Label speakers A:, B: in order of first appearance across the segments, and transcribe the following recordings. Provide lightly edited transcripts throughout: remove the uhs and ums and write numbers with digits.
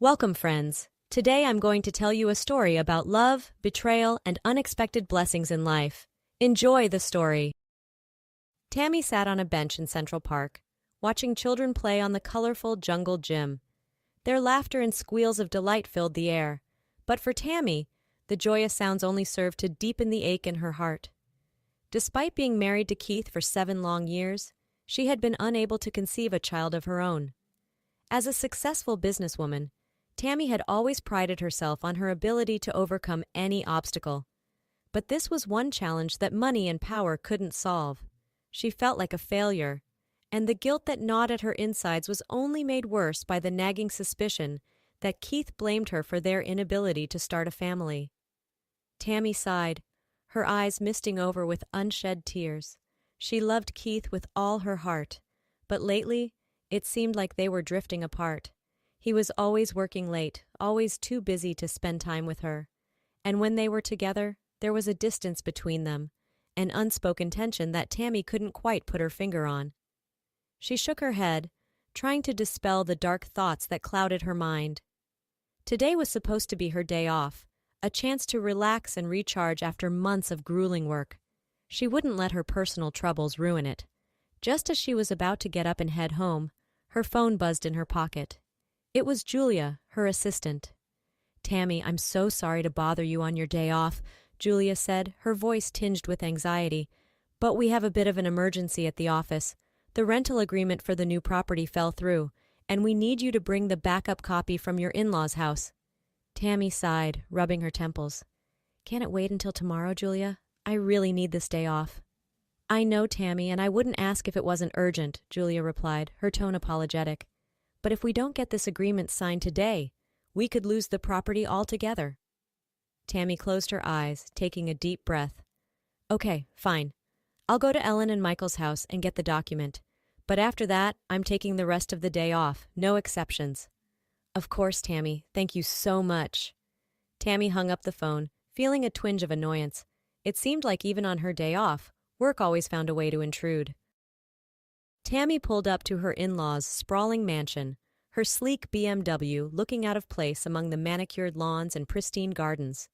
A: Welcome, friends. Today I'm going to tell you a story about love, betrayal, and unexpected blessings in life. Enjoy the story. Tammy sat on a bench in Central Park, watching children play on the colorful jungle gym. Their laughter and squeals of delight filled the air. But for Tammy, the joyous sounds only served to deepen the ache in her heart. Despite being married to Keith for 7 long years, she had been unable to conceive a child of her own. As a successful businesswoman, Tammy had always prided herself on her ability to overcome any obstacle. But this was one challenge that money and power couldn't solve. She felt like a failure, and the guilt that gnawed at her insides was only made worse by the nagging suspicion that Keith blamed her for their inability to start a family. Tammy sighed, her eyes misting over with unshed tears. She loved Keith with all her heart, but lately it seemed like they were drifting apart. He was always working late, always too busy to spend time with her. And when they were together, there was a distance between them, an unspoken tension that Tammy couldn't quite put her finger on. She shook her head, trying to dispel the dark thoughts that clouded her mind. Today was supposed to be her day off, a chance to relax and recharge after months of grueling work. She wouldn't let her personal troubles ruin it. Just as she was about to get up and head home, her phone buzzed in her pocket. It was Julia, her assistant. "Tammy, I'm so sorry to bother you on your day off," Julia said, her voice tinged with anxiety. "But we have a bit of an emergency at the office. The rental agreement for the new property fell through, and we need you to bring the backup copy from your in-laws' house." Tammy sighed, rubbing her temples. "Can't it wait until tomorrow, Julia? I really need this day off." "I know, Tammy, and I wouldn't ask if it wasn't urgent," Julia replied, her tone apologetic. "But if we don't get this agreement signed today, we could lose the property altogether." Tammy closed her eyes, taking a deep breath. "Okay, fine. I'll go to Ellen and Michael's house and get the document. But after that, I'm taking the rest of the day off, no exceptions." "Of course, Tammy. Thank you so much." Tammy hung up the phone, feeling a twinge of annoyance. It seemed like even on her day off, work always found a way to intrude. Tammy pulled up to her in-laws' sprawling mansion, her sleek BMW looking out of place among the manicured lawns and pristine gardens.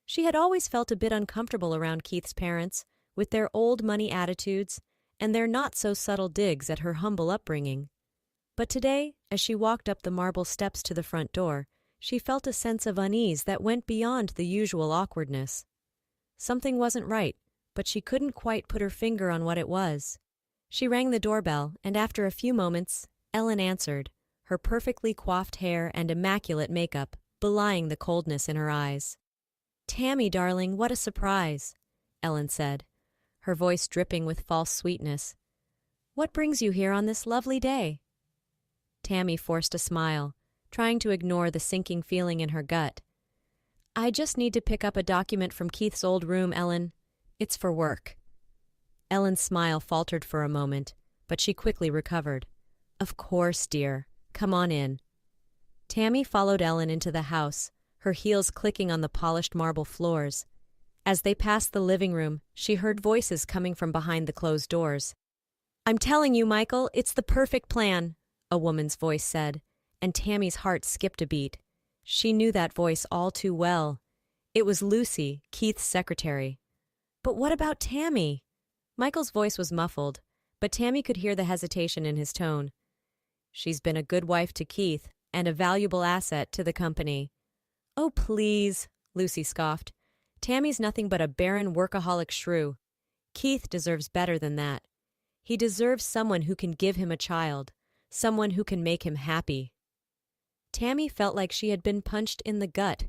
A: She had always felt a bit uncomfortable around Keith's parents, with their old money attitudes and their not-so-subtle digs at her humble upbringing. But today, as she walked up the marble steps to the front door, she felt a sense of unease that went beyond the usual awkwardness. Something wasn't right, but she couldn't quite put her finger on what it was. She rang the doorbell, and after a few moments, Ellen answered, her perfectly coiffed hair and immaculate makeup belying the coldness in her eyes. "Tammy, darling, what a surprise," Ellen said, her voice dripping with false sweetness. "What brings you here on this lovely day?" Tammy forced a smile, trying to ignore the sinking feeling in her gut. "I just need to pick up a document from Keith's old room, Ellen. It's for work." Ellen's smile faltered for a moment, but she quickly recovered. "Of course, dear. Come on in." Tammy followed Ellen into the house, her heels clicking on the polished marble floors. As they passed the living room, she heard voices coming from behind the closed doors. "I'm telling you, Michael, it's the perfect plan," a woman's voice said, and Tammy's heart skipped a beat. She knew that voice all too well. It was Lucy, Keith's secretary. "But what about Tammy?" Michael's voice was muffled, but Tammy could hear the hesitation in his tone. "She's been a good wife to Keith and a valuable asset to the company." "Oh, please," Lucy scoffed. "Tammy's nothing but a barren workaholic shrew. Keith deserves better than that. He deserves someone who can give him a child, someone who can make him happy." Tammy felt like she had been punched in the gut.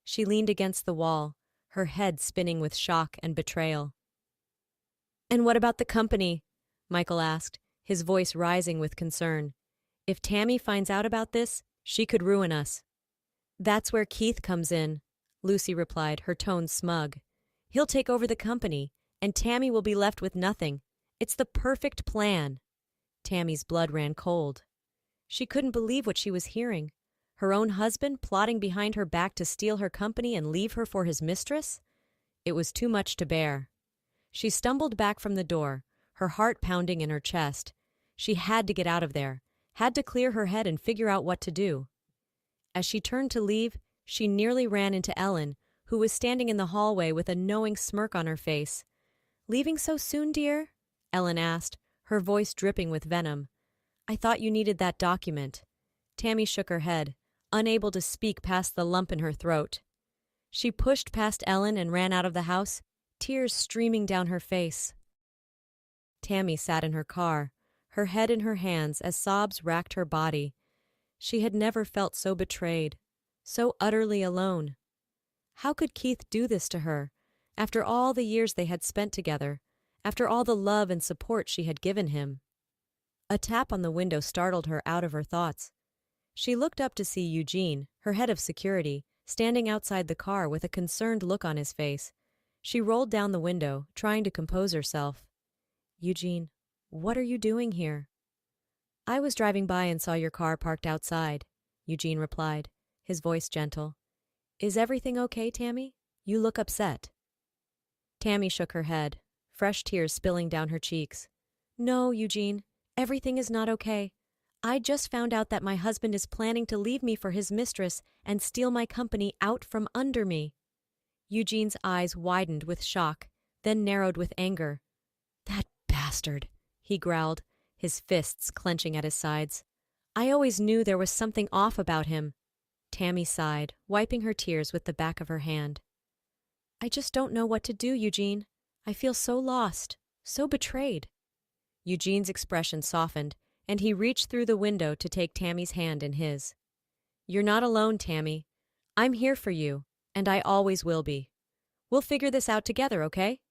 A: She leaned against the wall, her head spinning with shock and betrayal. "And what about the company?" Michael asked, his voice rising with concern. "If Tammy finds out about this, she could ruin us." "That's where Keith comes in," Lucy replied, her tone smug. "He'll take over the company, and Tammy will be left with nothing. It's the perfect plan." Tammy's blood ran cold. She couldn't believe what she was hearing. Her own husband plotting behind her back to steal her company and leave her for his mistress? It was too much to bear. She stumbled back from the door, her heart pounding in her chest. She had to get out of there, had to clear her head and figure out what to do. As she turned to leave, she nearly ran into Ellen, who was standing in the hallway with a knowing smirk on her face. "Leaving so soon, dear?" Ellen asked, her voice dripping with venom. "I thought you needed that document." Tammy shook her head, unable to speak past the lump in her throat. She pushed past Ellen and ran out of the house, tears streaming down her face. Tammy sat in her car, her head in her hands as sobs racked her body. She had never felt so betrayed, so utterly alone. How could Keith do this to her, after all the years they had spent together, after all the love and support she had given him? A tap on the window startled her out of her thoughts. She looked up to see Eugene, her head of security, standing outside the car with a concerned look on his face. She rolled down the window, trying to compose herself. "Eugene, what are you doing here?" "I was driving by and saw your car parked outside," Eugene replied, his voice gentle. "Is everything okay, Tammy? You look upset." Tammy shook her head, fresh tears spilling down her cheeks. "No, Eugene, everything is not okay. I just found out that my husband is planning to leave me for his mistress and steal my company out from under me." Eugene's eyes widened with shock, then narrowed with anger. "That bastard," he growled, his fists clenching at his sides. "I always knew there was something off about him." Tammy sighed, wiping her tears with the back of her hand. "I just don't know what to do, Eugene. I feel so lost, so betrayed." Eugene's expression softened, and he reached through the window to take Tammy's hand in his. "You're not alone, Tammy. I'm here for you, and I always will be. We'll figure this out together, okay?"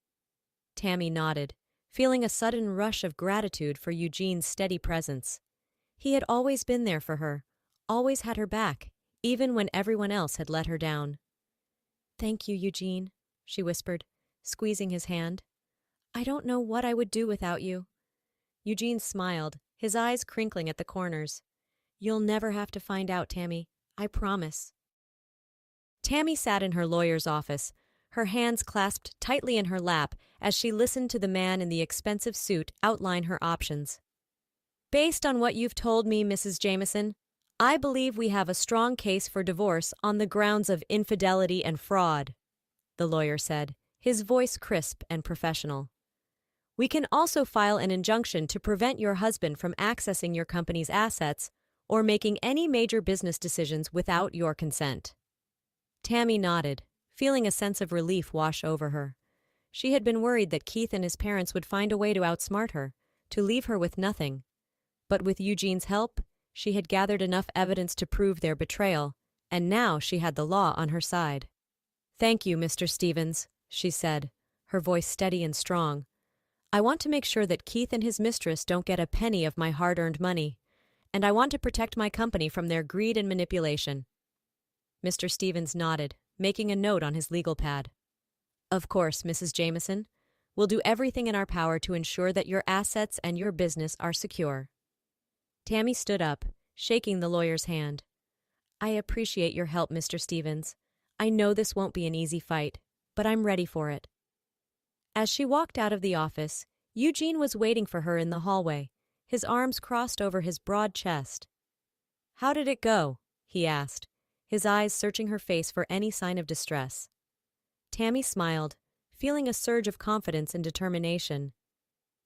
A: Tammy nodded, feeling a sudden rush of gratitude for Eugene's steady presence. He had always been there for her, always had her back, even when everyone else had let her down. "Thank you, Eugene," she whispered, squeezing his hand. "I don't know what I would do without you." Eugene smiled, his eyes crinkling at the corners. "You'll never have to find out, Tammy. I promise." Tammy sat in her lawyer's office, her hands clasped tightly in her lap as she listened to the man in the expensive suit outline her options. "Based on what you've told me, Mrs. Jameson, I believe we have a strong case for divorce on the grounds of infidelity and fraud," the lawyer said, his voice crisp and professional. "We can also file an injunction to prevent your husband from accessing your company's assets or making any major business decisions without your consent." Tammy nodded, feeling a sense of relief wash over her. She had been worried that Keith and his parents would find a way to outsmart her, to leave her with nothing. But with Eugene's help, she had gathered enough evidence to prove their betrayal, and now she had the law on her side. "Thank you, Mr. Stevens," she said, her voice steady and strong. "I want to make sure that Keith and his mistress don't get a penny of my hard-earned money, and I want to protect my company from their greed and manipulation." Mr. Stevens nodded, making a note on his legal pad. "Of course, Mrs. Jameson. We'll do everything in our power to ensure that your assets and your business are secure." Tammy stood up, shaking the lawyer's hand. "I appreciate your help, Mr. Stevens. I know this won't be an easy fight, but I'm ready for it." As she walked out of the office, Eugene was waiting for her in the hallway, his arms crossed over his broad chest. "How did it go?" he asked, his eyes searching her face for any sign of distress. Tammy smiled, feeling a surge of confidence and determination.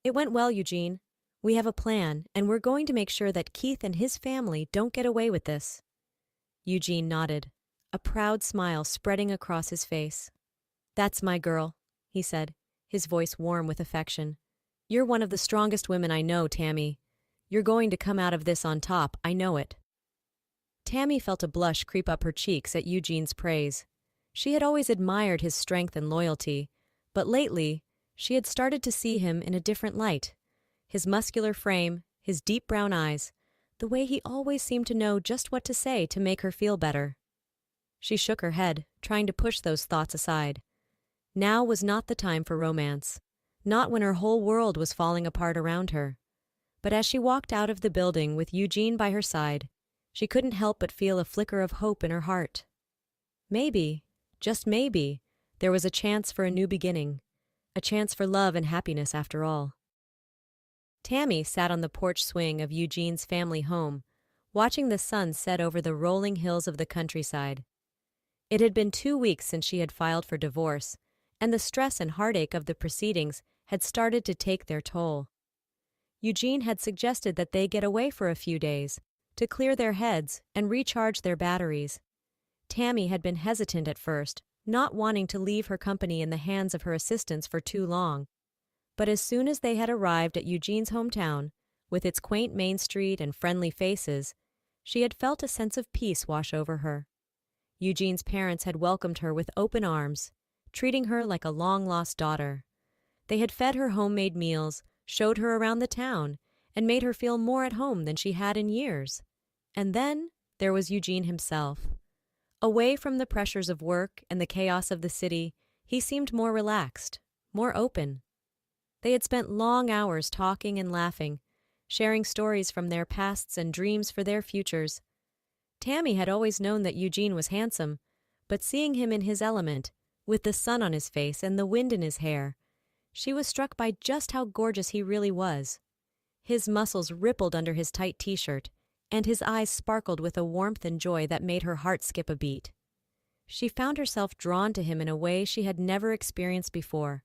A: "It went well, Eugene. We have a plan, and we're going to make sure that Keith and his family don't get away with this." Eugene nodded, a proud smile spreading across his face. "That's my girl," he said, his voice warm with affection. "You're one of the strongest women I know, Tammy. You're going to come out of this on top, I know it." Tammy felt a blush creep up her cheeks at Eugene's praise. She had always admired his strength and loyalty, but lately she had started to see him in a different light. His muscular frame, his deep brown eyes, the way he always seemed to know just what to say to make her feel better. She shook her head, trying to push those thoughts aside. Now was not the time for romance, not when her whole world was falling apart around her. But as she walked out of the building with Eugene by her side, she couldn't help but feel a flicker of hope in her heart. Maybe, just maybe, there was a chance for a new beginning, a chance for love and happiness after all. Tammy sat on the porch swing of Eugene's family home, watching the sun set over the rolling hills of the countryside. It had been 2 weeks since she had filed for divorce, and the stress and heartache of the proceedings had started to take their toll. Eugene had suggested that they get away for a few days, to clear their heads and recharge their batteries. Tammy had been hesitant at first, not wanting to leave her company in the hands of her assistants for too long. But as soon as they had arrived at Eugene's hometown, with its quaint main street and friendly faces, she had felt a sense of peace wash over her. Eugene's parents had welcomed her with open arms, treating her like a long-lost daughter. They had fed her homemade meals, showed her around the town, and made her feel more at home than she had in years. And then there was Eugene himself. Away from the pressures of work and the chaos of the city, he seemed more relaxed, more open. They had spent long hours talking and laughing, sharing stories from their pasts and dreams for their futures. Tammy had always known that Eugene was handsome, but seeing him in his element, with the sun on his face and the wind in his hair, she was struck by just how gorgeous he really was. His muscles rippled under his tight t-shirt, and his eyes sparkled with a warmth and joy that made her heart skip a beat. She found herself drawn to him in a way she had never experienced before,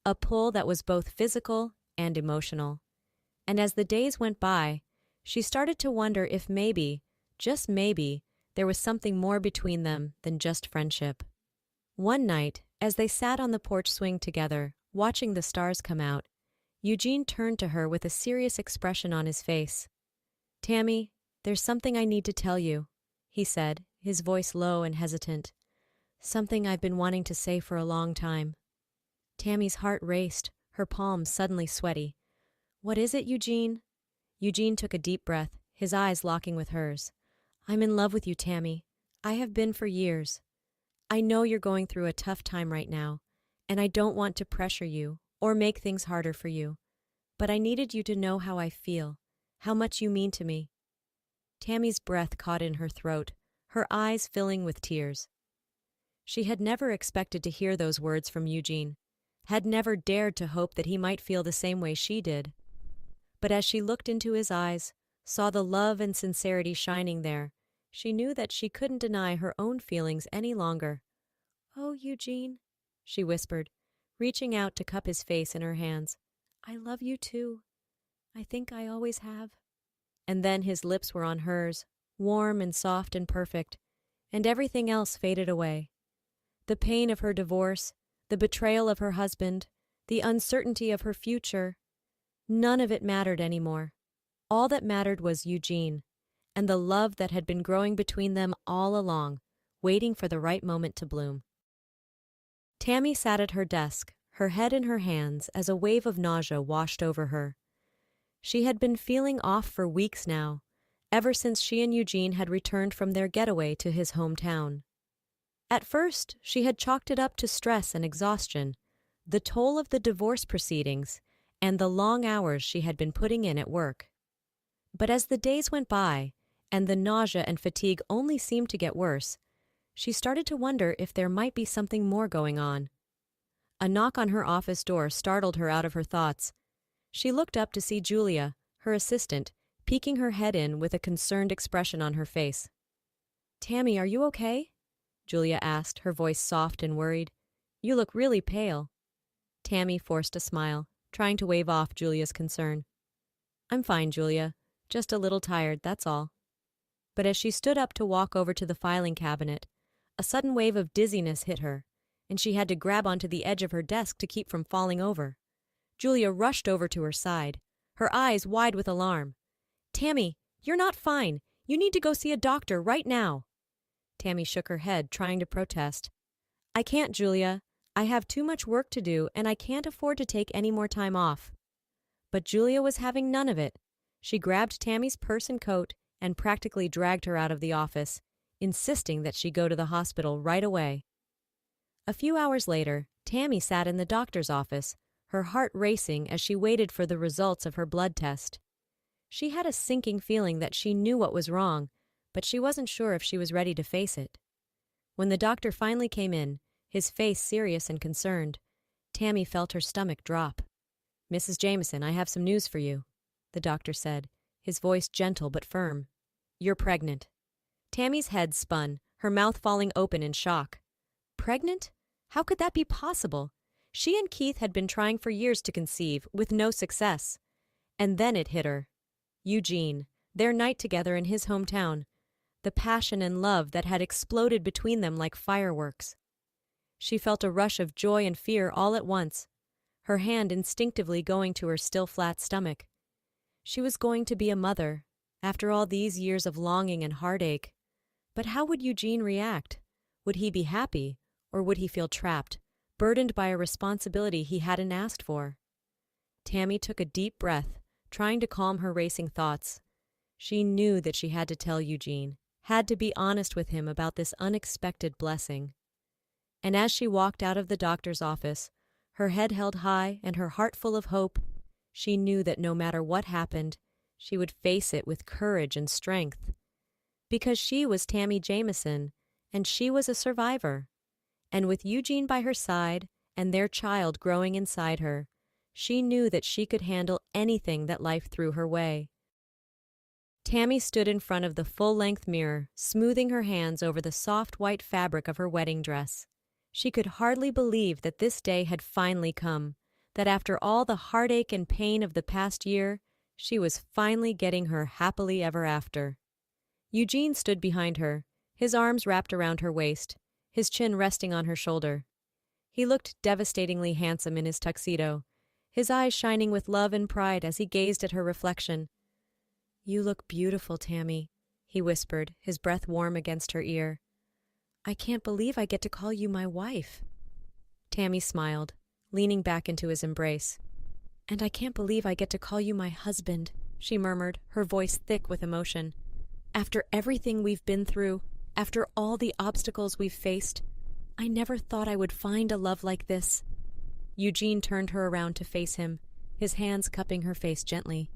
A: a pull that was both physical and emotional. And as the days went by, she started to wonder if maybe, just maybe, there was something more between them than just friendship. One night, as they sat on the porch swing together, watching the stars come out, Eugene turned to her with a serious expression on his face. "Tammy, there's something I need to tell you," he said, his voice low and hesitant. "Something I've been wanting to say for a long time." Tammy's heart raced, her palms suddenly sweaty. "What is it, Eugene?" Eugene took a deep breath, his eyes locking with hers. "I'm in love with you, Tammy. I have been for years. I know you're going through a tough time right now, and I don't want to pressure you or make things harder for you. But I needed you to know how I feel, how much you mean to me." Tammy's breath caught in her throat, her eyes filling with tears. She had never expected to hear those words from Eugene, had never dared to hope that he might feel the same way she did. But as she looked into his eyes, saw the love and sincerity shining there, she knew that she couldn't deny her own feelings any longer. "Oh, Eugene," she whispered, reaching out to cup his face in her hands. "I love you too. I think I always have." And then his lips were on hers, warm and soft and perfect, and everything else faded away. The pain of her divorce, the betrayal of her husband, the uncertainty of her future, none of it mattered anymore. All that mattered was Eugene, and the love that had been growing between them all along, waiting for the right moment to bloom. Tammy sat at her desk, her head in her hands as a wave of nausea washed over her. She had been feeling off for weeks now, ever since she and Eugene had returned from their getaway to his hometown. At first, she had chalked it up to stress and exhaustion, the toll of the divorce proceedings, and the long hours she had been putting in at work. But as the days went by, and the nausea and fatigue only seemed to get worse, she started to wonder if there might be something more going on. A knock on her office door startled her out of her thoughts. She looked up to see Julia, her assistant, peeking her head in with a concerned expression on her face. "Tammy, are you okay?" Julia asked, her voice soft and worried. "You look really pale." Tammy forced a smile, trying to wave off Julia's concern. "I'm fine, Julia. Just a little tired, that's all." But as she stood up to walk over to the filing cabinet, a sudden wave of dizziness hit her, and she had to grab onto the edge of her desk to keep from falling over. Julia rushed over to her side, her eyes wide with alarm. "Tammy, you're not fine. You need to go see a doctor right now." Tammy shook her head, trying to protest. "I can't, Julia. I have too much work to do, and I can't afford to take any more time off." But Julia was having none of it. She grabbed Tammy's purse and coat and practically dragged her out of the office, insisting that she go to the hospital right away. A few hours later, Tammy sat in the doctor's office, her heart racing as she waited for the results of her blood test. She had a sinking feeling that she knew what was wrong, but she wasn't sure if she was ready to face it. When the doctor finally came in, his face serious and concerned, Tammy felt her stomach drop. "Mrs. Jameson, I have some news for you," the doctor said, his voice gentle but firm. "You're pregnant." Tammy's head spun, her mouth falling open in shock. Pregnant? How could that be possible? She and Keith had been trying for years to conceive, with no success. And then it hit her. Eugene, their night together in his hometown. The passion and love that had exploded between them like fireworks. She felt a rush of joy and fear all at once, her hand instinctively going to her still flat stomach. She was going to be a mother, after all these years of longing and heartache. But how would Eugene react? Would he be happy, or would he feel trapped, burdened by a responsibility he hadn't asked for? Tammy took a deep breath, trying to calm her racing thoughts. She knew that she had to tell Eugene, had to be honest with him about this unexpected blessing. And as she walked out of the doctor's office, her head held high and her heart full of hope, she knew that no matter what happened, she would face it with courage and strength. Because she was Tammy Jameson, and she was a survivor. And with Eugene by her side and their child growing inside her, she knew that she could handle anything that life threw her way. Tammy stood in front of the full-length mirror, smoothing her hands over the soft white fabric of her wedding dress. She could hardly believe that this day had finally come, that after all the heartache and pain of the past year, she was finally getting her happily ever after. Eugene stood behind her, his arms wrapped around her waist, his chin resting on her shoulder. He looked devastatingly handsome in his tuxedo, his eyes shining with love and pride as he gazed at her reflection. "You look beautiful, Tammy," he whispered, his breath warm against her ear. "I can't believe I get to call you my wife." Tammy smiled, leaning back into his embrace. "And I can't believe I get to call you my husband," she murmured, her voice thick with emotion. "After everything we've been through, after all the obstacles we've faced, I never thought I would find a love like this." Eugene turned her around to face him, his hands cupping her face gently.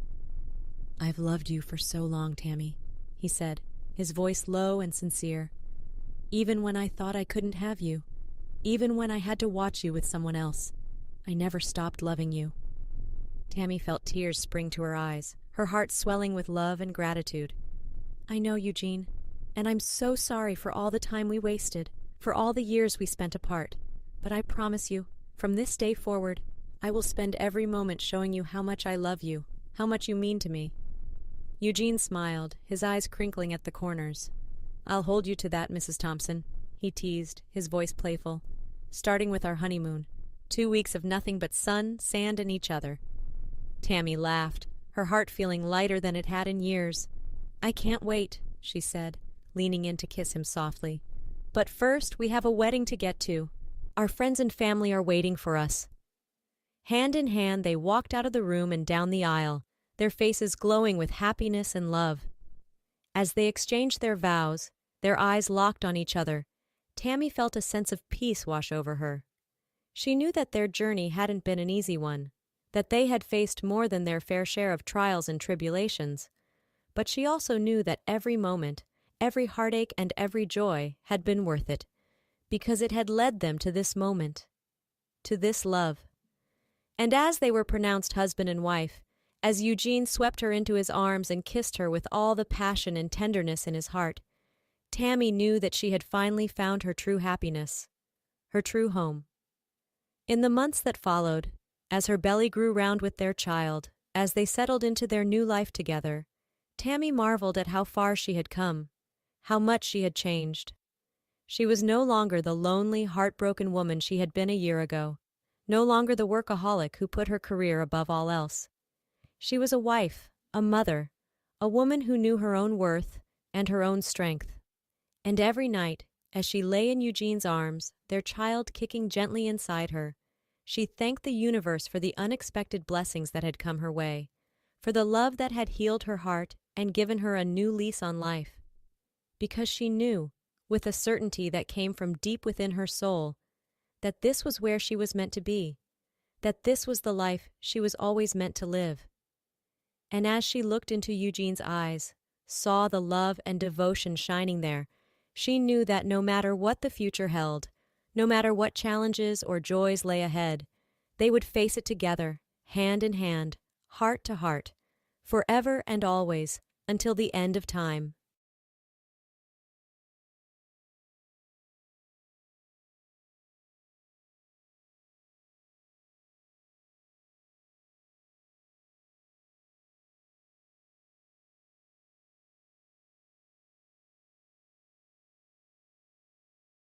A: "I've loved you for so long, Tammy," he said, his voice low and sincere. "Even when I thought I couldn't have you, even when I had to watch you with someone else, I never stopped loving you." Tammy felt tears spring to her eyes, her heart swelling with love and gratitude. "I know, Eugene, and I'm so sorry for all the time we wasted, for all the years we spent apart. But I promise you, from this day forward, I will spend every moment showing you how much I love you, how much you mean to me." Eugene smiled, his eyes crinkling at the corners. "I'll hold you to that, Mrs. Thompson," he teased, his voice playful. "Starting with our honeymoon. 2 weeks of nothing but sun, sand, and each other." Tammy laughed, her heart feeling lighter than it had in years. "I can't wait," she said, leaning in to kiss him softly. "But first, we have a wedding to get to. Our friends and family are waiting for us." Hand in hand, they walked out of the room and down the aisle, their faces glowing with happiness and love. As they exchanged their vows, their eyes locked on each other, Tammy felt a sense of peace wash over her. She knew that their journey hadn't been an easy one, that they had faced more than their fair share of trials and tribulations. But she also knew that every moment, every heartache and every joy had been worth it, because it had led them to this moment, to this love. And as they were pronounced husband and wife, as Eugene swept her into his arms and kissed her with all the passion and tenderness in his heart, Tammy knew that she had finally found her true happiness, her true home. In the months that followed, as her belly grew round with their child, as they settled into their new life together, Tammy marveled at how far she had come, how much she had changed. She was no longer the lonely, heartbroken woman she had been a year ago, no longer the workaholic who put her career above all else. She was a wife, a mother, a woman who knew her own worth and her own strength. And every night, as she lay in Eugene's arms, their child kicking gently inside her, she thanked the universe for the unexpected blessings that had come her way, for the love that had healed her heart and given her a new lease on life. Because she knew, with a certainty that came from deep within her soul, that this was where she was meant to be, that this was the life she was always meant to live. And as she looked into Eugene's eyes, saw the love and devotion shining there, she knew that no matter what the future held, no matter what challenges or joys lay ahead, they would face it together, hand in hand, heart to heart, forever and always, until the end of time.